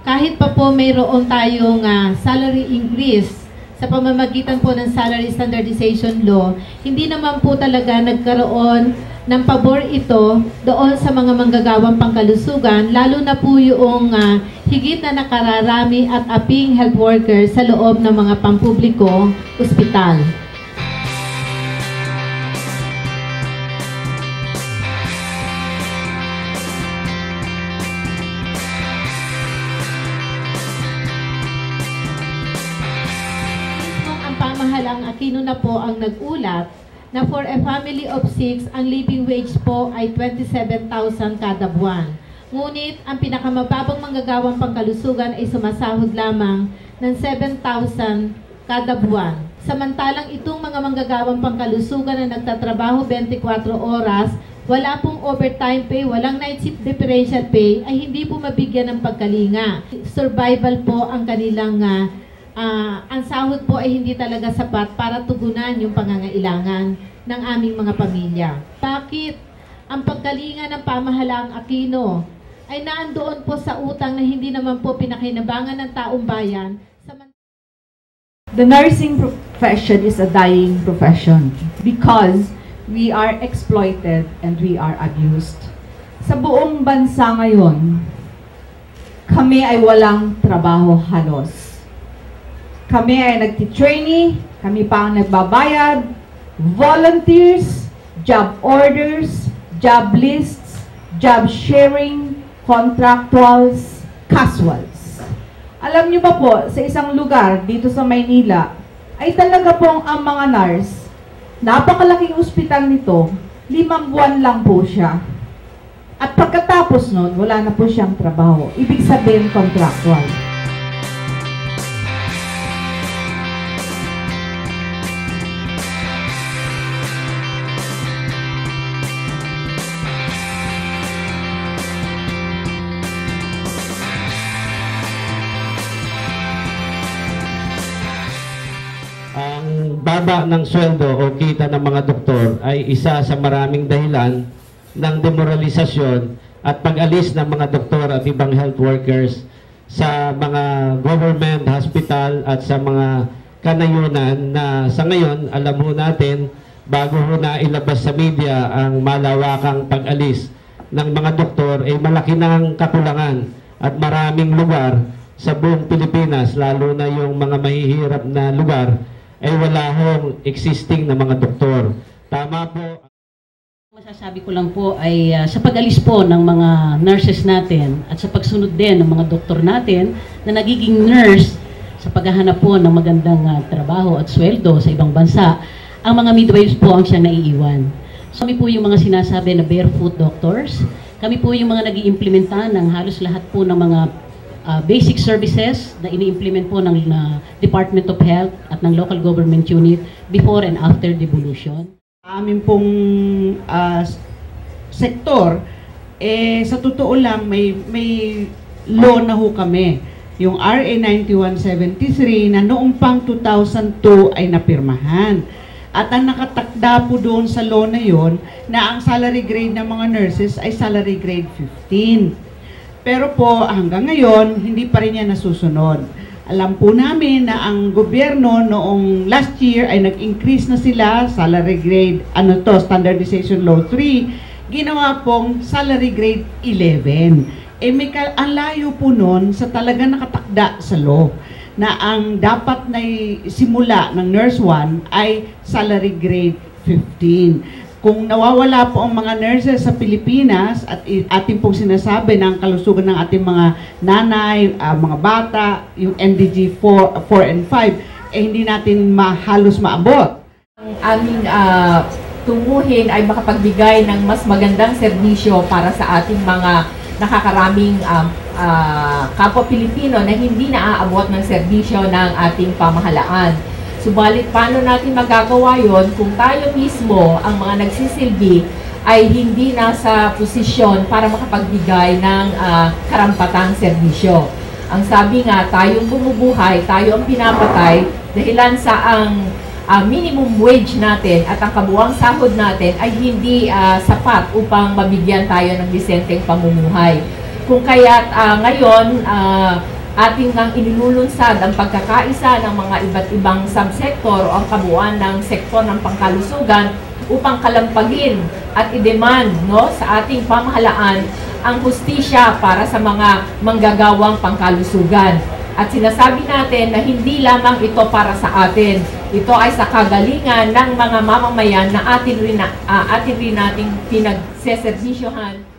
kahit pa po mayroon tayong salary increase sa pamamagitan po ng Salary Standardization Law, hindi naman po talaga nagkaroon ng pabor ito doon sa mga manggagawang pangkalusugan, lalo na po yung higit na nakararami at aping health workers sa loob ng mga pampublikong ospital. Pamahalang Aquino na po ang nag-ulat na for a family of 6, ang living wage po ay 27,000 kada buwan. Ngunit, ang pinakamababang manggagawang pangkalusugan ay sumasahod lamang ng 7,000 kada buwan. Samantalang itong mga manggagawang pangkalusugan na nagtatrabaho 24 oras, wala pong overtime pay, walang night shift differential pay, ay hindi po mabigyan ng pagkalinga. Survival po ang kanilang ang sahod po ay hindi talaga sapat para tugunan yung pangangailangan ng aming mga pamilya. Bakit ang pagkalinga ng pamahalaang Aquino ay naandoon po sa utang na hindi naman po pinakinabangan ng taong bayan? The nursing profession is a dying profession because we are exploited and we are abused. Sa buong bansa ngayon, kami ay walang trabaho halos. Kami ay nagtitrainee, kami pa ang nagbabayad, volunteers, job orders, job lists, job sharing, contractuals, casuals. Alam niyo ba po, sa isang lugar dito sa Maynila, ay talaga pong ang mga nurse, napakalaking ospital nito, 5 buwan lang po siya. At pagkatapos nun, wala na po siyang trabaho. Ibig sabihin, contractual. Ang baba ng sweldo o kita ng mga doktor ay isa sa maraming dahilan ng demoralisasyon at pag-alis ng mga doktor at ibang health workers sa mga government hospital at sa mga kanayunan na sa ngayon, alam ho natin, bago ho na ilabas sa media ang malawakang pag-alis ng mga doktor, ay malaki ng kakulangan at maraming lugar sa buong Pilipinas, lalo na yung mga mahihirap na lugar, ay wala hong existing na mga doktor. Tama po. Masasabi ko lang po ay sa pag-alis po ng mga nurses natin at sa pagsunod din ng mga doktor natin na nagiging nurse sa paghahanap po ng magandang trabaho at sweldo sa ibang bansa, ang mga midwives po ang siyang naiiwan. So, kami po yung mga sinasabi na barefoot doctors. Kami po yung mga nag-iimplementa ng halos lahat po ng mga basic services na ini-implement po ng Department of Health at ng local government unit before and after devolution. Amin pong sektor, sa totoo lang may law na ho kami. Yung RA 9173 na noong pang 2002 ay napirmahan. At ang nakatakda po doon sa law na yon na ang salary grade ng mga nurses ay salary grade 15. Pero po hanggang ngayon, hindi pa rin yan nasusunod. Alam po namin na ang gobyerno noong last year ay nag-increase na sila, salary grade, Standardization Law 3, ginawa pong salary grade 11. Ang layo po nun sa talaga nakatakda sa law na ang dapat na simula ng Nurse 1 ay salary grade 15. Kung nawawala po ang mga nurses sa Pilipinas at ating pong sinasabi ng kalusugan ng ating mga nanay, mga bata, yung NDG 4 and 5, hindi natin halos maabot. Ang aming tunguhin ay makapagbigay ng mas magandang serbisyo para sa ating mga nakakaraming kapwa Pilipino na hindi naaabot ng serbisyo ng ating pamahalaan. Subalit, paano natin magagawa yon kung tayo mismo, ang mga nagsisilbi, ay hindi nasa posisyon para makapagbigay ng karampatang serbisyo. Ang sabi nga, tayong bumubuhay, tayo ang pinapatay, dahilan sa ang minimum wage natin at ang kabuwang sahod natin ay hindi sapat upang mabigyan tayo ng disenteng pamumuhay. Kung kaya't ngayon, ating nang inilulunsad ang pagkakaisa ng mga iba't ibang subsektor o ang kabuuan ng sektor ng pangkalusugan upang kalampagin at i-demand, no, sa ating pamahalaan ang hustisya para sa mga manggagawang pangkalusugan. At sinasabi natin na hindi lamang ito para sa atin. Ito ay sa kagalingan ng mga mamamayan na atin rin nating pinagseserbisyohan